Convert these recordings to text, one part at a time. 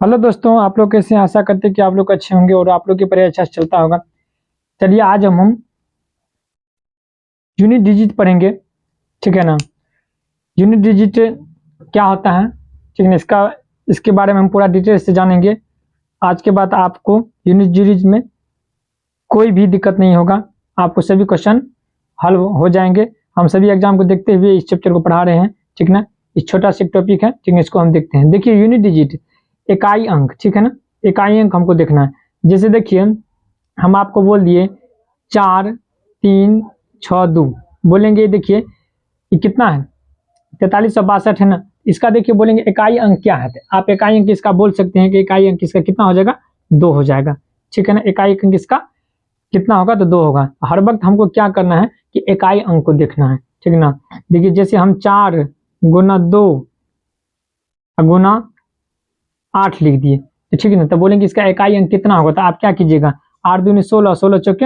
Hello दोस्तों, आप लोग कैसे हैं? आशा करते हैं कि आप लोग अच्छे होंगे और आप लोग की पढ़ाई अच्छा से चलता होगा। चलिए आज हम यूनिट डिजिट पढ़ेंगे। ठीक है ना। यूनिट डिजिट क्या होता है, ठीक है ना, इसके बारे में हम पूरा डिटेल से जानेंगे। आज के बाद आपको यूनिट डिजिट में कोई भी दिक्कत नहीं होगा, आपको सभी क्वेश्चन हल हो जाएंगे। हम सभी एग्जाम को देखते हुए इस चैप्टर को पढ़ा रहे हैं। ठीक ना। इस छोटा सा टॉपिक है, ठीक है, इसको हम देखते हैं। देखिए यूनिट डिजिट इकाई अंक, ठीक है ना, इकाई अंक हमको देखना है। जैसे देखिए हम आपको बोल दिए 4 3 6 2, बोलेंगे देखिए ये कितना है, 4362 है ना। इसका देखिए बोलेंगे इकाई अंक क्या है, तो आप इकाई अंक इसका बोल सकते हैं कि इकाई अंक इसका कितना हो जाएगा, 2 हो जाएगा। ठीक है ना। इकाई अंक इसका कितना होगा, तो 2 होगा। हर वक्त हमको क्या करना है कि इकाई अंक को देखना है। ठीक है ना। देखिए जैसे हम 4 गुना 2 गुना 8 लिख दिए, तो ठीक है ना, तो बोलेंगे इसका इकाई अंक कितना होगा, तो आप क्या कीजिएगा, 8 दूनी 16, 16 चौके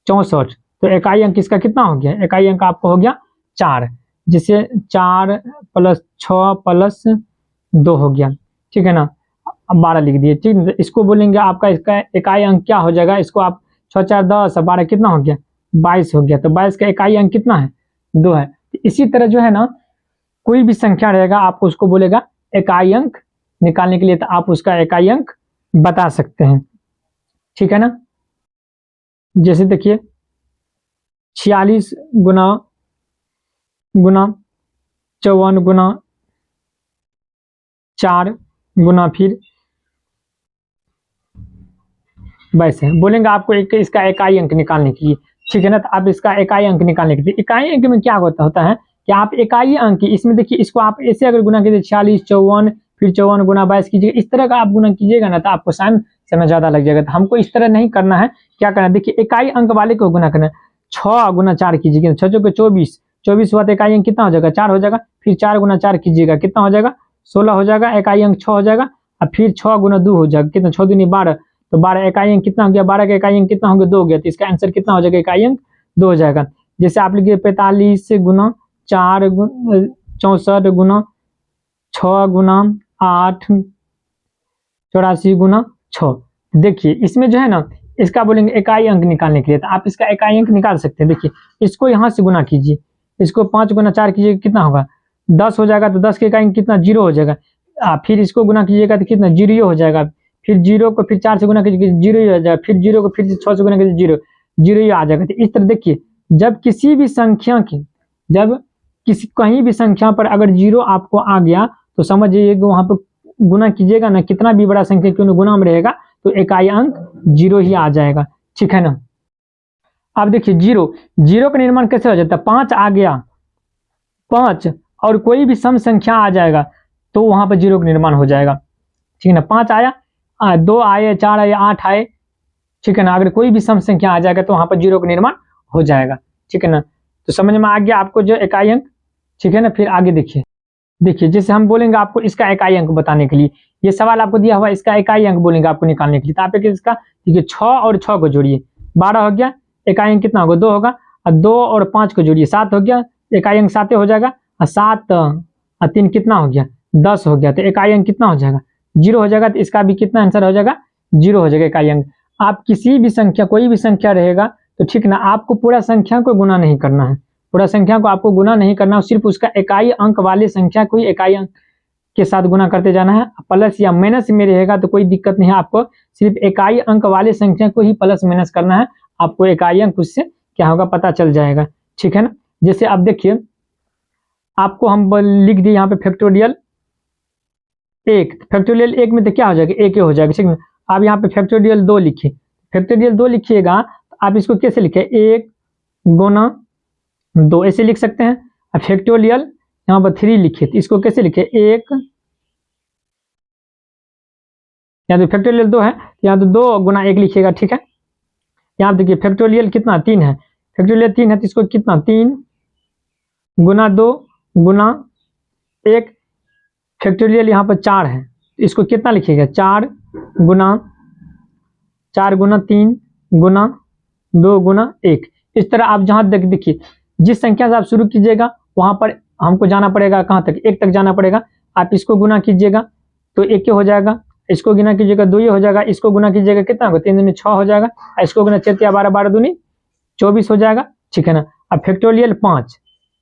64, तो इकाई अंक इसका कितना हो गया, इकाई अंक आपको हो गया 4। जिसे 4 प्लस 6 प्लस 2 हो गया। ठीक है ना। अब 12 लिख दिए। ठीक है, इसको बोलेंगे आपका इसका इकाई अंक क्या हो जाएगा, इसको आप 6 4 10 12 कितना हो गया, 22 हो गया। तो 22 का इकाई अंक कितना है, 2 है। इसी तरह जो है ना, कोई भी संख्या रहेगा आपको उसको बोलेगा इकाई अंक निकालने के लिए, तो आप उसका इकाई अंक बता सकते हैं। ठीक है ना। जैसे देखिए 46 गुना 54 गुना 4 गुना फिर 22 है। बोलेंगे आपको इसका इकाई अंक निकालने के लिए। ठीक है ना। तो आप इसका इकाई अंक निकालने के लिए, इकाई अंक में क्या होता है कि आप इकाई अंक इसमें देखिए इसको आप ऐसे अगर गुना कीजिए 46 54 फिर 54 गुना 22 कीजिएगा, इस तरह का आप गुना कीजिएगा ना, तो आपको समय ज्यादा लग जाएगा। तो हमको इस तरह नहीं करना है। क्या करना है, देखिए इकाई अंक वाले को गुना करना है। 6 गुना 4 कीजिएगा, 6 चौके 24, 24 हुआ तो इकाई अंक कितना हो जाएगा, 4 हो जाएगा। फिर 4 गुना 4 कीजिएगा, कितना हो जाएगा, 16 हो जाएगा। इकाई अंक 6 हो जाएगा। और फिर 6 गुना 2 हो जाएगा, कितना, 6 दूनी 12, तो 12 इकाई अंक कितना हो गया, 12 का इकाई अंक कितना हो गया, 2 हो गया। तो इसका आंसर कितना हो जाएगा, इकाई अंक 2 हो जाएगा। जैसे आप लिखिए 45 गुना 4 64 गुना 6 गुना 8 84 गुना 6। देखिए इसमें जो है ना, इसका बोलेंगे इकाई अंक निकालने के लिए, तो आप इसका इकाई अंक निकाल सकते हैं। देखिए इसको यहाँ से गुना कीजिए, इसको 5 गुना 4 कीजिए, कितना होगा, 10 हो जाएगा। तो 10 के इकाई अंक कितना, 0 हो जाएगा। फिर इसको गुना कीजिएगा तो कितना, 0 हो जाएगा। फिर 0 को फिर 4 से गुना कीजिए, 0 ही हो जाएगा। फिर 0 को फिर 6 से गुना कीजिए, 0 0 ही आ जाएगा। तो इस तरह देखिए जब किसी भी संख्या की, जब किसी कहीं भी संख्या पर अगर 0 आपको आ गया, तो समझिए वहां पर गुना कीजिएगा ना, कितना भी बड़ा संख्या क्यों ना गुना में रहेगा, तो इकाई अंक 0 ही आ जाएगा। ठीक है ना। अब देखिए 0 का निर्माण कैसे हो जाता है, 5 आ गया, 5 और कोई भी सम संख्या आ जाएगा तो वहां पर 0 का निर्माण हो जाएगा। ठीक है ना। 5 आया, 2 आए, 4 आए, 8 आए, ठीक है ना, अगर कोई भी सम संख्या आ जाएगा तो वहां पर 0 का निर्माण हो जाएगा। ठीक है ना। तो समझ में आ गया आपको जो इकाई अंक। ठीक है ना। फिर आगे देखिए जैसे हम बोलेंगे आपको इसका इकाई अंक बताने के लिए, ये सवाल आपको दिया हुआ, इसका इकाई अंक बोलेंगे आपको निकालने के लिए, तो आप इसका देखिए 6 और 6 को जोड़िए, 12 हो गया। इकाई अंक कितना होगा, 2 होगा। और 2 और 5 को जोड़िए, 7 हो गया। इकाई अंक 7 हो जाएगा। और 7 और 3 कितना हो गया, 10 हो गया। तो इकाई अंक कितना हो जाएगा, 0 हो जाएगा। तो इसका भी कितना आंसर हो जाएगा, 0 हो जाएगा इकाई अंक। आप किसी भी संख्या, कोई भी संख्या रहेगा तो ठीक ना, आपको पूरा संख्या को गुना नहीं करना है, पूरा संख्या को आपको गुना नहीं करना है, सिर्फ उसका इकाई अंक वाली संख्या को ही इकाई अंक के साथ गुना करते जाना है। प्लस या माइनस में रहेगा तो कोई दिक्कत नहीं है, आपको सिर्फ इकाई अंक वाले संख्या को ही प्लस माइनस करना है, आपको इकाई अंक उससे क्या होगा पता चल जाएगा। ठीक है ना। जैसे अब देखिए आपको हम लिख दिए यहाँ पे फैक्टोरियल 1, फैक्टोरियल 1 में तो क्या हो जाएगा, 1 हो जाएगा। ठीक है। आप यहाँ पे फैक्टोरियल 2 लिखिए, फैक्टोरियल 2 लिखिएगा तो आप इसको कैसे लिखे, 1 गुना 2 ऐसे लिख सकते हैं। अब फैक्टोरियल यहाँ पर 3 लिखे, तो इसको कैसे लिखे, 1, यहाँ तो फैक्टोरियल 2 है, यहाँ तो 2 गुना 1 लिखिएगा। ठीक है। यहाँ देखिए फैक्टोरियल कितना, 3 है, फैक्टोरियल 3 है तो इसको कितना, 3 गुना 2 गुना 1। फैक्टोरियल यहाँ पर 4 है तो इसको कितना लिखिएगा, 4 गुना 3 गुना 2 गुना 1। इस तरह आप जहाँ देखिए जिस संख्या से आप शुरू कीजिएगा वहां पर हमको जाना पड़ेगा, कहाँ तक, 1 तक जाना पड़ेगा। आप इसको गुना कीजिएगा तो 1 हो जाएगा, इसको गुना कीजिएगा 2 हो जाएगा, इसको गुना कीजिएगा कितना होगा 3 दूनी 6 हो जाएगा, इसको गुना 4 12 12 दूनी 24 हो जाएगा, ठीक है ना। अब फैक्टोरियल 5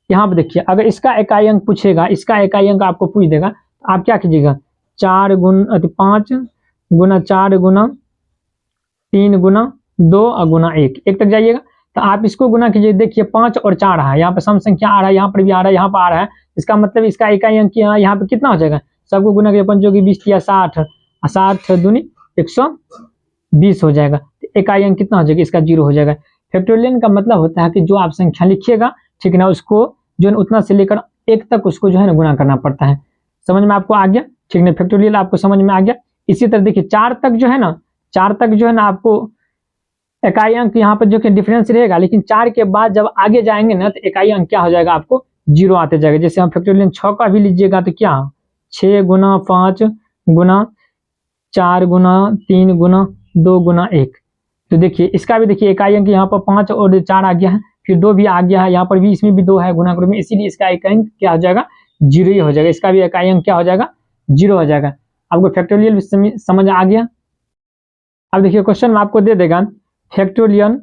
यहाँ पे देखिए, अगर इसका इकाई अंक पूछेगा, इसका इकाई अंक आपको पूछ देगा, तो आप क्या कीजिएगा 4 गुना 5 गुना 4 गुना 3 गुना 2 और गुना 1 तक जाइएगा। तो आप इसको गुना कीजिए, देखिए 5 और 4 है, यहाँ पे सम संख्या आ रहा है, यहाँ पर भी आ रहा है, यहाँ पर आ रहा है, इसका मतलब इसका इकाई अंक यहाँ पे कितना हो जाएगा, सबको गुना कीजिए, 5 की 20 या 60 और 60 दूनी 120 हो जाएगा। तो इकाई अंक कितना हो जाएगा, इसका 0 हो जाएगा। फैक्टोरियल का मतलब होता है कि जो आप संख्या लिखिएगा, ठीक है ना, उसको जो है उतना से लेकर 1 तक उसको जो है ना गुना करना पड़ता है। समझ में आपको आ गया, ठीक है। फैक्टोरियल आपको समझ में आ गया। इसी तरह देखिए 4 तक जो है ना, 4 तक जो है ना आपको इकाई अंक यहाँ पर जो कि डिफरेंस रहेगा, लेकिन 4 के बाद जब आगे जाएंगे ना तो इकाई अंक क्या हो जाएगा, आपको 0 आते जाएगा। जैसे हम फैक्टोरियल 6 का भी लीजिएगा तो क्या 6 गुना 5 गुना 4 गुना 3 गुना 2 गुना 1। तो देखिए इसका भी देखिए इकाई अंक यहाँ पर 5 और 4 आ गया है, फिर 2 भी आ गया है, यहाँ पर भी इसमें भी 2 है गुना में, इसीलिए इसका इकाई अंक क्या हो जाएगा 0 ही हो जाएगा। इसका भी इकाई अंक क्या हो जाएगा 0 हो जाएगा। आपको फैक्टोरियल समझ आ गया। अब देखिए क्वेश्चन में आपको दे देगा फैक्टोरियल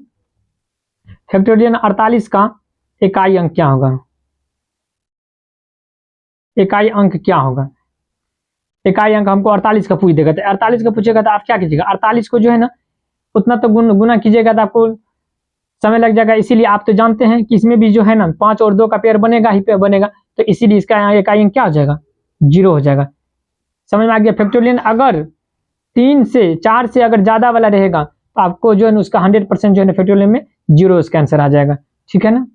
48 का इकाई अंक क्या होगा, इकाई अंक क्या होगा। इकाई अंक हमको 48 का पूछ देगा, तो 48 का पूछेगा तो आप क्या कीजिएगा 48 को जो है ना उतना तो गुना कीजिएगा तो आपको समय लग जाएगा। इसीलिए आप तो जानते हैं कि इसमें भी जो है ना 5 और 2 का पेयर बनेगा ही पेयर बनेगा, तो इसीलिए इसका इकाई अंक क्या हो जाएगा 0 हो जाएगा। समझ में आ गया। फैक्टोरियल अगर 3 से 4 से अगर ज्यादा वाला रहेगा तो आपको जो है ना उसका 100% जो है ना फैक्टोरियल में 0 उसका आंसर आ जाएगा, ठीक है ना।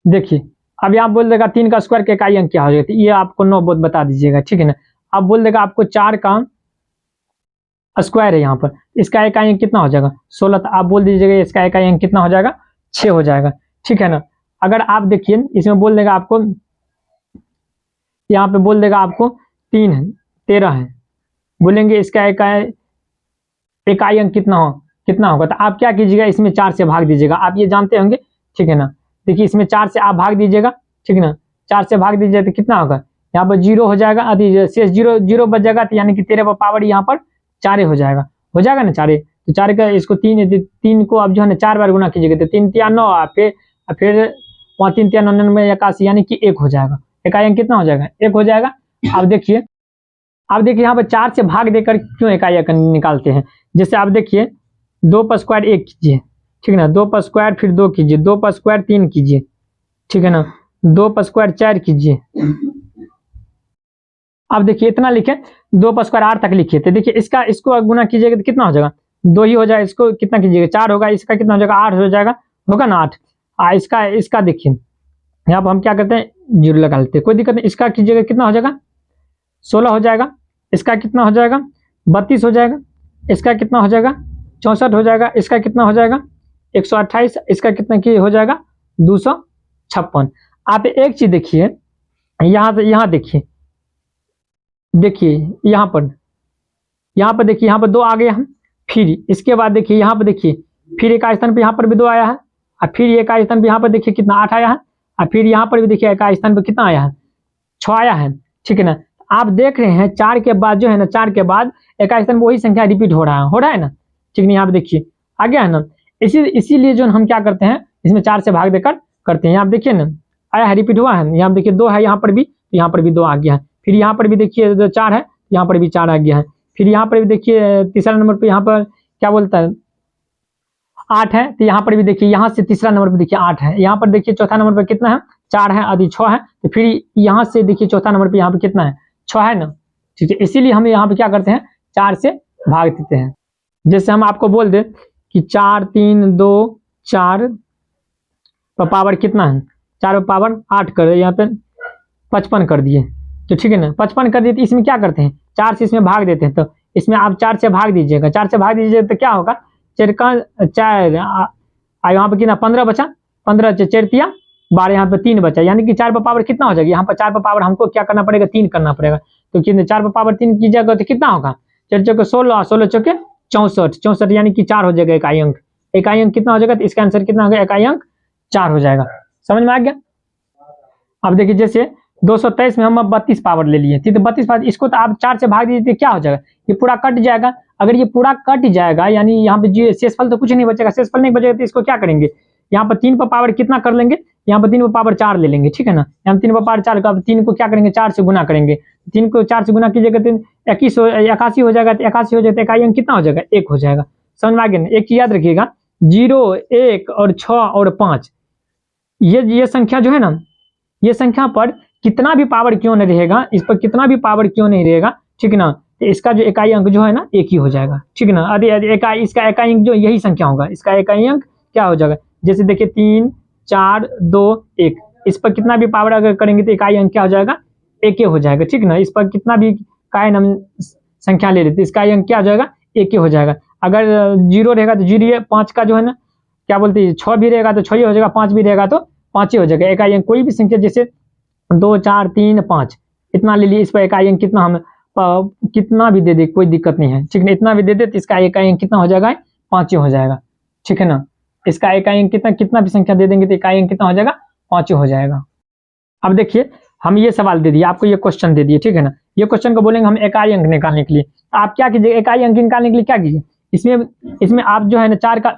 देखिए अब यहाँ बोल देगा 3 का स्क्वायर के इकाई अंक क्या हो जाएगा, ये आपको 9 बहुत बता दीजिएगा, ठीक है ना। अब बोल देगा आपको 4 का स्क्वायर है, यहाँ पर इसका इकाई अंक कितना हो जाएगा 16, तो आप बोल दीजिएगा इसका इकाई अंक कितना हो जाएगा 6 हो जाएगा, ठीक है ना। अगर आप देखिए इसमें बोल देगा आपको, यहाँ पे बोल देगा आपको 3 है 13 है, बोलेंगे इसका इकाई अंक कितना होगा, तो आप क्या कीजिएगा इसमें 4 से भाग दीजिएगा, आप ये जानते होंगे, ठीक है ना। देखिए इसमें 4 से आप भाग दीजिएगा, ठीक है ना, 4 से भाग दीजिए तो कितना होगा, यहाँ पर 0 हो जाएगा, आदि शेष 0 बच जाएगा, तो यानी कि 13 पर पावर यहाँ पर 4 हो जाएगा ना 4। तो 4 का इसको 3 को आप जो है ना 4 बार गुना कीजिएगा, तो 3 3 9 फिर वहाँ 3 3 99 81, यानी कि 1 हो जाएगा। इकाई अंक कितना हो जाएगा 1 हो जाएगा। अब देखिए यहाँ पर 4 से भाग देकर क्यों इकाई अंक निकालते हैं। जैसे आप देखिए 2 पर स्क्वायर 1 कीजिए, ठीक है ना, 2 पर स्क्वायर फिर 2 कीजिए, 2 पर स्क्वायर 3 कीजिए, ठीक है ना, 2 पर स्क्वायर 4 कीजिए। अब देखिए इतना लिखे, 2 पर स्क्वायर 8 तक लिखिए, तो देखिए इसको गुना कीजिएगा तो कितना हो जाएगा 2 ही हो जाएगा, इसको कितना कीजिएगा 4 होगा, इसका कितना हो जाएगा 8 हो जाएगा, होगा ना 8। इसका देखिए यहाँ पर हम क्या करते हैं 0 लगा लेते हैं, कोई दिक्कत नहीं। इसका कीजिएगा कितना हो जाएगा 16 हो जाएगा, इसका कितना हो जाएगा 32 हो जाएगा, इसका कितना हो जाएगा 64 हो जाएगा, इसका कितना हो जाएगा 128, इसका कितना की हो जाएगा 256। आप एक चीज देखिए, यहाँ देखिए यहाँ पर देखिए यहाँ पर 2 आ गया है, फिर इसके बाद देखिए यहाँ पर देखिए फिर एक स्थान पे यहाँ पर भी 2 आया है, और फिर एक स्थान पे यहाँ पर देखिए कितना 8 आया है, और फिर यहाँ पर भी देखिए एक स्थान पे कितना आया है 6 आया है, ठीक है ना। आप देख रहे हैं 4 के बाद जो है ना 4 के बाद एक स्थान पे वही संख्या रिपीट हो रहा है ना, ठीक है। यहाँ पे देखिए आ गया है ना, इसीलिए जो हम क्या करते हैं इसमें 4 से भाग देकर करते हैं। यहाँ पे देखिए ना आया है, रिपीट हुआ है, यहाँ पे देखिए 2 है, यहाँ पर भी 2 आ गया है, फिर यहाँ पर भी देखिए 4 है, यहाँ पर भी 4 आ गया है, फिर यहाँ पर भी देखिए तीसरा नंबर पे यहाँ पर क्या बोलता है 8 है, तो यहाँ पर भी देखिए यहाँ से तीसरा नंबर पे देखिए 8 है, यहाँ पर देखिए चौथा नंबर पे कितना है 4 है, आदि 6 है, तो फिर यहाँ से देखिए चौथा नंबर पे यहाँ पे कितना है 6 है ना, ठीक है। इसीलिए हम यहाँ पे क्या करते हैं 4 से भाग देते हैं। जैसे हम आपको बोल दे कि 4 3 2 4 पर पावर कितना है, 4 पर पावर 8 कर दिए, यहाँ पे 55 कर दिए, तो ठीक है ना 55 कर दिए। तो इसमें क्या करते हैं 4 से इसमें भाग देते हैं, तो इसमें आप 4 से भाग दीजिएगा, 4 से भाग दीजिए तो क्या होगा 4 यहाँ पे कितना 15 बचा, 15 4 तिया 12, यहाँ पे 3 बचा, यानी कि 4 पर पावर कितना हो जाएगा, यहाँ पर 4 पर पावर हमको क्या करना पड़ेगा 3 करना पड़ेगा, तो कितने 4 पर पावर 3 कीजिएगा तो कितना होगा 4 चौके 16, 16 चौके 64, यानी कि 4 हो जाएगा इकाई अंक। इकाई अंक कितना हो जाएगा, तो इसका आंसर कितना होगा इकाई अंक 4 हो जाएगा। समझ में आ गया। अब देखिए जैसे 223 में हम अब 32 पावर ले लिए, ठीक है। 32 पावर इसको तो आप 4 से भाग दीजिए, क्या हो जाएगा, ये पूरा कट जाएगा। अगर ये पूरा कट जाएगा यानी यहाँ पे जो शेषफल तो कुछ नहीं बचेगा, शेषफल नहीं बचेगा तो इसको क्या करेंगे, यहाँ पर 3 पर पावर कितना कर लेंगे, यहाँ पर 3 पर पावर 4 ले लेंगे, ठीक है ना। यहाँ 3 पर पावर 4 का 3 को क्या करेंगे 4 से गुना करेंगे, 3 को 4 से गुना कीजिएगा तो 81 हो जाएगा, तो 81 हो जाएगा तो इकाई अंक कितना हो जाएगा, 1 हो जाएगा। समझ में आ गया ना। एक चीज याद रखिएगा, 0, 1 और 6 और 5 ये संख्या जो है ना, ये संख्या पर कितना भी पावर क्यों नहीं रहेगा, इस पर कितना भी पावर क्यों नहीं रहेगा, ठीक है ना, तो इसका जो इकाई अंक जो है ना 1 ही हो जाएगा, ठीक है ना। इसका इकाई अंक जो यही संख्या होगा, इसका इकाई अंक क्या हो जाएगा, जैसे देखिए 3, 4, 2, 1, इस पर कितना भी पावर अगर करेंगे तो इकाई अंक क्या हो जाएगा, 1 ही हो जाएगा, ठीक है ना। इस पर कितना भी कायन हम संख्या ले लेते इसका अंक क्या हो जाएगा, 1 ही हो जाएगा। अगर 0 रहेगा तो 0, 5 का जो है ना क्या बोलते हैं 6 भी रहेगा तो 6 ही हो जाएगा, 5 भी रहेगा तो 5 ही हो जाएगा। इकाई अंक कोई भी संख्या जैसे 2, 4, 3, 5 इतना ले लिए, इस पर इकाई अंक कितना हम कितना भी दे दे कोई दिक्कत नहीं है, ठीक है। इतना भी दे दे तो इसका इकाई अंक कितना हो जाएगा, 5 ही हो जाएगा, ठीक है ना। इसका इकाई अंक कितना भी संख्या दे देंगे तो इकाई अंक कितना हो जाएगा, 5 ही हो जाएगा। अब देखिए हम ये सवाल दे दिए आपको, ये क्वेश्चन दे दिए, ठीक है ना। ये क्वेश्चन को बोलेंगे हम इकाई अंक निकालने के लिए, आप क्या कीजिए इकाई अंक निकालने के लिए क्या कीजिए, इसमें आप जो है ना 4 का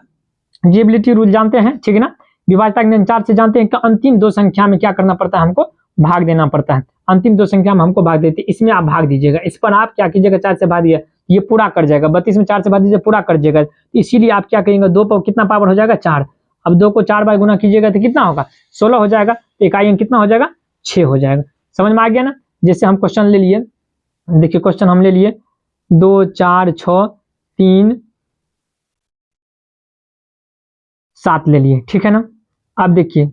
डिविजिबिलिटी रूल जानते हैं, ठीक है ना। विभाज्यता के नियम 4 से जानते हैं कि अंतिम 2 संख्या में क्या करना पड़ता है, हमको भाग देना पड़ता है। अंतिम 2 संख्या में हमको भाग देते हैं, इसमें आप भाग दीजिएगा। इस पर आप क्या कीजिएगा 4 से भाग दिया, ये पूरा कर जाएगा। 32 में 4 से भाग दीजिए, पूरा कर जाएगा। इसीलिए आप क्या करेंगे 2 पर कितना पावर हो जाएगा, 4। अब 2 को 4 बार गुना कीजिएगा तो कितना होगा, 16 हो जाएगा। इकाई अंक कितना हो जाएगा, 6 हो जाएगा। समझ में आ गया ना। जैसे हम क्वेश्चन ले लिए, देखिए क्वेश्चन हम ले लिए 2, 4, 6, 3, 7 ले लिए, ठीक है ना। अब देखिए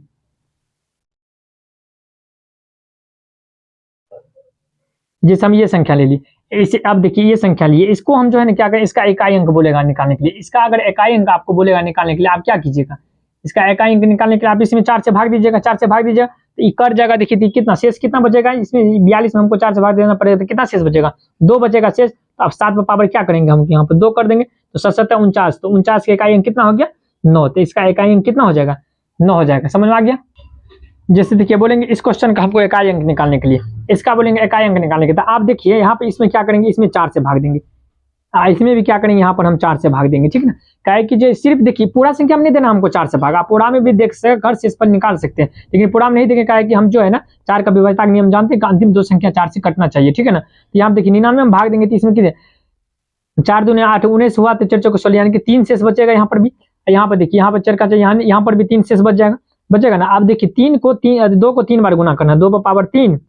जैसे हम ये संख्या ले ली, इसे अब देखिए ये संख्या लिए, इसको हम जो है ना क्या करें, इसका इकाई अंक बोलेगा निकालने के लिए। इसका अगर इकाई अंक आपको बोलेगा निकालने के लिए, आप क्या कीजिएगा, इसका इकाई अंक निकालने के लिए आप इसमें 4 से भाग दीजिएगा। 4 से भाग दीजिएगा तो ये कट जाएगा। देखिए कितना शेष कितना बचेगा, इसमें 42 में हमको 4 से भाग देना पड़ेगा तो कितना शेष बचेगा, 2 बचेगा शेष। तो अब 7 पर पावर क्या करेंगे हम, यहाँ पर 2 कर देंगे तो 7 49, तो 49 का इकाई अंक कितना हो गया, 9। तो इसका इकाई अंक कितना हो जाएगा, 9 हो जाएगा। समझ में आ गया। जैसे देखिए बोलेंगे इस क्वेश्चन का हमको इकाई अंक निकालने के लिए, इसका बोलेंगे इकाई अंक निकालने के लिए, तो आप देखिए यहाँ पे इसमें क्या करेंगे, इसमें 4 से भाग देंगे, इसमें भी क्या करेंगे, यहाँ पर हम 4 से भाग देंगे, ठीक है ना। क्या कि जो सिर्फ देखिए पूरा संख्या में नहीं देना हमको 4 से भाग, आप पूरा में भी देख सकते घर से इस पर निकाल सकते हैं, लेकिन पूरा में नहीं देंगे। क्या है कि हम जो है ना 4 का विभाज्यता का नियम जानते हैं कि अंतिम 2 संख्या 4 से कटना चाहिए, ठीक है ना। तो यहाँ देखिए 99 में भाग देंगे तो इसमें कितने 4 दूने 8, 19 हुआ तो 4 16 यानी कि 3 शेष बचेगा यहाँ पर भी। यहाँ पर देखिए यहाँ पर 4 का यहाँ पर भी 3 शेष बचेगा ना। आप देखिए 2 को 3 बार गुना करना, 2 पर पावर 3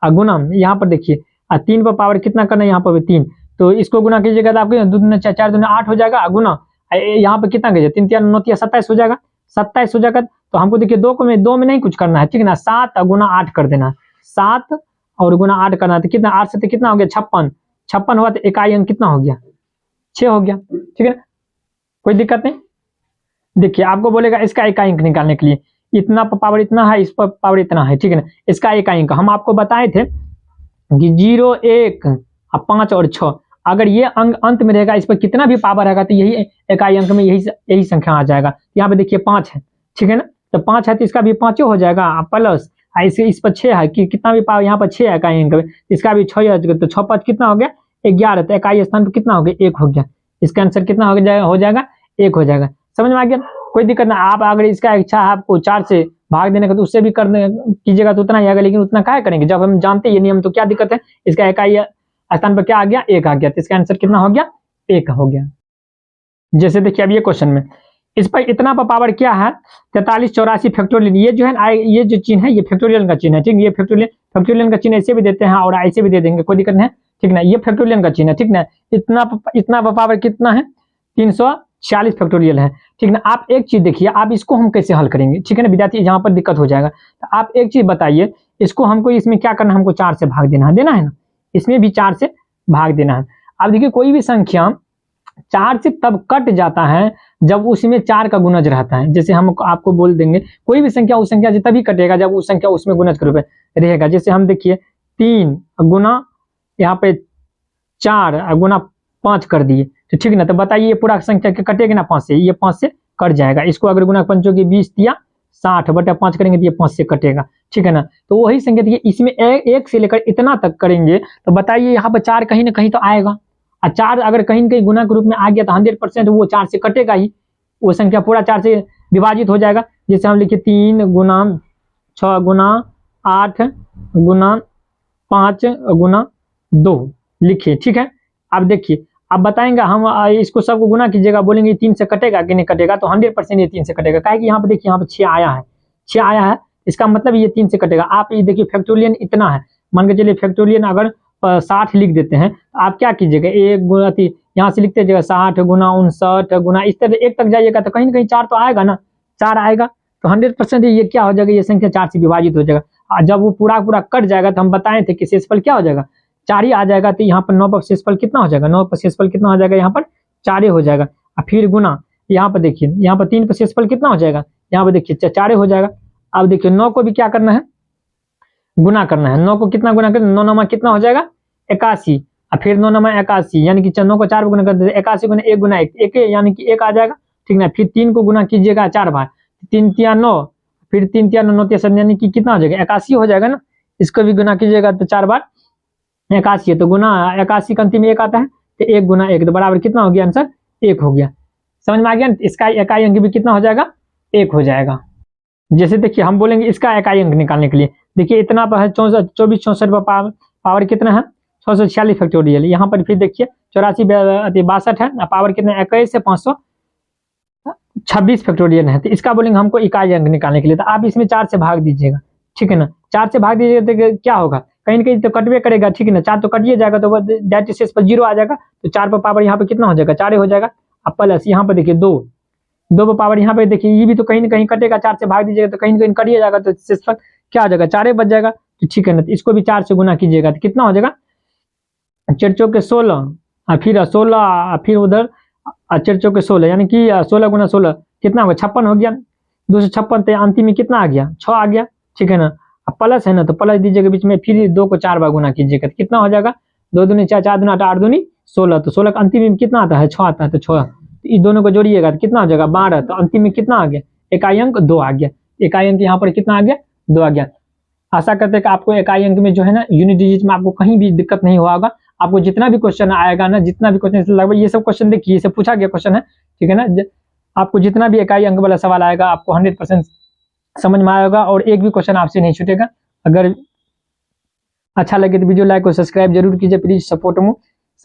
गुना, यहाँ पर देखिए 3 पर पावर कितना करना है, यहाँ पर भी 3, तो इसको गुना कीजिएगा तो आपको 2 दूनी 4 दूनी 8 हो जाएगा गुना, यहाँ पर कितना कीजिए 3 3 9 27 हो जाएगा, 27 हो जाएगा। तो हमको देखिए 2 में नहीं कुछ करना है, ठीक है ना। 7 गुना 8 कर देना है, 7 और गुना 8 करना है तो कितना 8 से तो कितना हो गया 56, 56 हुआ तो इकाई अंक कितना हो गया, 6 हो गया, ठीक है ना। कोई दिक्कत नहीं। देखिए आपको बोलेगा इसका इकाई अंक निकालने के लिए, इतना पावर इतना है, इस पर पावर इतना है, ठीक है ना। इसका इकाई अंक हम आपको बताए थे कि 0, 1, 5 और 6, अगर ये अंक अंत में रहेगा, इस पर कितना भी पावर रहेगा तो यही इकाई अंक में यही संख्या आ जाएगा। यहाँ पे देखिए 5 है, ठीक है ना, तो 5 है तो इसका भी 5 हो जाएगा प्लस इस पर 6 है कि कितना भी पावर यहाँ पर 6 है इकाई अंक में, इसका भी 6 तो 6 5 कितना हो गया 11, तो इकाई स्थान पर कितना हो गया 1 हो गया। इसका आंसर कितना हो जाएगा 1 हो जाएगा। समझ में आ गया। कोई दिक्कत ना। आप अगर इसका इच्छा है आपको 4 से भाग देने का तो उससे भी करने कीजिएगा तो उतना ही आएगा, लेकिन उतना क्या करेंगे जब हम जानते हैं ये नियम, तो क्या दिक्कत है। इसका इकाई स्थान पर क्या आ गया 1 आ गया, तो इसका आंसर कितना हो गया 1 हो गया। जैसे देखिए अब ये क्वेश्चन में इस पर इतना पर पावर क्या है 43 84 फैक्टोरियल, ये जो है ये जो चिन्ह है ये फैक्टोरियल का चिन्ह है, ठीक है। ये फैक्टोरियल का चिन्ह ऐसे भी देते हैं और ऐसे भी दे देंगे, कोई दिक्कत नहीं है, ठीक ना। ये फैक्टोरियल का चिन्ह है, ठीक ना। इतना पर पावर कितना है 346 फैक्टोरियल है, ठीक ना। आप एक चीज देखिए, आप इसको हम कैसे हल करेंगे, ठीक है ना विद्यार्थी, यहाँ पर दिक्कत हो जाएगा। तो आप एक चीज बताइए, इसको हमको इसमें क्या करना है, हमको 4 से भाग देना है ना, इसमें भी 4 से भाग देना है। अब देखिए कोई भी संख्या 4 से तब कट जाता है जब उसमें 4 का गुणज रहता है। जैसे हम आपको बोल देंगे कोई भी संख्या उस संख्या से तभी कटेगा जब उस संख्या उसमें गुणज के रूप में रहेगा। जैसे हम देखिए 3 गुना यहाँ पे 4 गुना 5 कर दिए, तो ठीक ना। तो बताइए ये पूरा संख्या कटेगा ना 5 से, ये 5 से कट जाएगा। इसको अगर गुना 5 की 20 दिया 60/5 करेंगे तो ये 5 से कटेगा, ठीक है ना। तो वही संख्या देखिए इसमें 1 से लेकर इतना तक करेंगे तो बताइए यहाँ पर 4 कहीं ना कहीं तो आएगा, और 4 अगर कहीं ना कहीं गुना के रूप में आ गया तो 100% वो 4 से कटेगा ही, वो संख्या पूरा 4 से विभाजित हो जाएगा। जैसे हम लिखे 3 गुना 6 गुना 8 गुना 5 गुना 2 लिखिए, ठीक है। अब देखिए अब बताएंगे हम इसको सबको गुना कीजिएगा, बोलेंगे 3 से कटेगा कि नहीं कटेगा, तो 100% ये 3 से कटेगा। काहे कि यहाँ पे देखिए यहाँ पे 6 आया है, 6 आया है, इसका मतलब ये 3 से कटेगा। आप ये देखिए फैक्टोरियन इतना है, मान के चलिए फैक्टोरियन अगर 60 लिख देते हैं, आप क्या कीजिएगा 1 गुना यहाँ से लिखते जाइएगा 60 गुना 59 गुना, इस तरह 1 तक जाइएगा तो कहीं ना कहीं 4 तो आएगा ना, 4 आएगा तो 100% ये क्या हो जाएगा, ये संख्या 4 से विभाजित हो जाएगा। और जब वो पूरा पूरा कट जाएगा तो हम बताए थे कि शेषफल क्या हो जाएगा, 4 ही आ जाएगा। तो यहाँ पर 9 पर शेषफल कितना हो जाएगा, 9 पर शेषफल कितना हो जाएगा, यहाँ पर 4 हो जाएगा। और फिर गुना यहाँ पर देखिए, यहाँ पर 3 पर शेषफल कितना हो जाएगा, यहाँ पर देखिए 4 हो जाएगा। अब देखिए 9 को भी क्या करना है, गुना करना है। 9 को कितना गुना करना, 9 9 कितना हो जाएगा 81, और फिर 9 9 81, यानी कि 9 को 4 गुना कर देते 81 गुना 1 गुना 1 यानी कि 1 आ जाएगा, ठीक ना। फिर 3 को गुना कीजिएगा 4 बार, 3 3 9, फिर 3 3 9 9 7 यानी कि कितना हो जाएगा 81 हो जाएगा ना। इसको भी गुना कीजिएगा तो 4 बार 81, तो गुना 81 का अंतिम 1 आता है, तो 1 गुना 1 तो बराबर कितना हो गया, आंसर 1 हो गया। समझ में आ गया। इसका इकाई अंक भी कितना हो जाएगा, 1 हो जाएगा। जैसे देखिए हम बोलेंगे इसका इकाई अंक निकालने के लिए, देखिए इतना पर है 24 64 पावर कितना है 646 फैक्टोरियल। यहाँ पर फिर देखिए 84 62 है, पावर कितना 21 से 526 फैक्टोरियल है। तो इसका बोलेंगे हमको इकाई अंक निकालने के लिए, तो आप इसमें 4 से भाग दीजिएगा, ठीक है ना। 4 से भाग दीजिएगा तो क्या होगा, कहीं ना कहीं तो कटवे करेगा, ठीक है ना। 4 तो कटिए जाएगा तो डायरेक्ट शेष पर 0 आ जाएगा, तो 4 पर पावर यहाँ पे कितना हो जाएगा 4 हो जाएगा। अब प्लस यहाँ पर देखिए 2 पर पावर यहाँ पे देखिए ये भी तो कहीं ना कहीं कटेगा, 4 से भाग दीजिएगा तो कहीं ना कहीं कटिए जाएगा, तो शेषफल क्या हो जाएगा 4 बच जाएगा, तो ठीक है ना। तो इसको भी 4 से गुना कीजिएगा तो कितना हो जाएगा 4 चौके 16, फिर 16, फिर उधर 4 चौके 16 यानी कि 16 गुना 16 कितना होगा 56 हो गया, 256। तो अंतिम में कितना आ गया 6 आ गया, ठीक है ना। अब प्लस है ना तो प्लस दीजिएगा बीच में, फिर 2 को 4 बार गुना कीजिएगा तो कितना हो जाएगा 2 दूनी 4 4 दूनी 8 8 दूनी 16, तो 16 का अंतिम में कितना आता है 6 आता है, तो 6 इस दोनों को जोड़िएगा तो कितना हो जाएगा 12, तो अंतिम में कितना आ गया इकाई अंक 2 आ गया। इकाई अंक यहाँ पर कितना आ गया 2 आ गया। आशा करते हैं कि आपको इकाई अंक में जो है ना यूनिट डिजिट में आपको कहीं भी दिक्कत नहीं होगा। आपको जितना भी क्वेश्चन आएगा ना, जितना भी क्वेश्चन लगभग ये सब क्वेश्चन देखिए ये पूछा गया क्वेश्चन है, ठीक है ना। आपको जितना भी इकाई अंक वाला सवाल आएगा आपको 100% समझ में आएगा और एक भी क्वेश्चन आपसे नहीं छूटेगा। अगर अच्छा लगे तो वीडियो लाइक और सब्सक्राइब जरूर कीजिए प्लीज।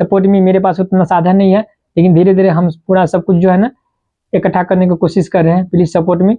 सपोर्ट में मेरे पास उतना साधन नहीं है, लेकिन धीरे धीरे हम पूरा सब कुछ जो है ना इकट्ठा करने की कोशिश कर रहे हैं, प्लीज सपोर्ट में।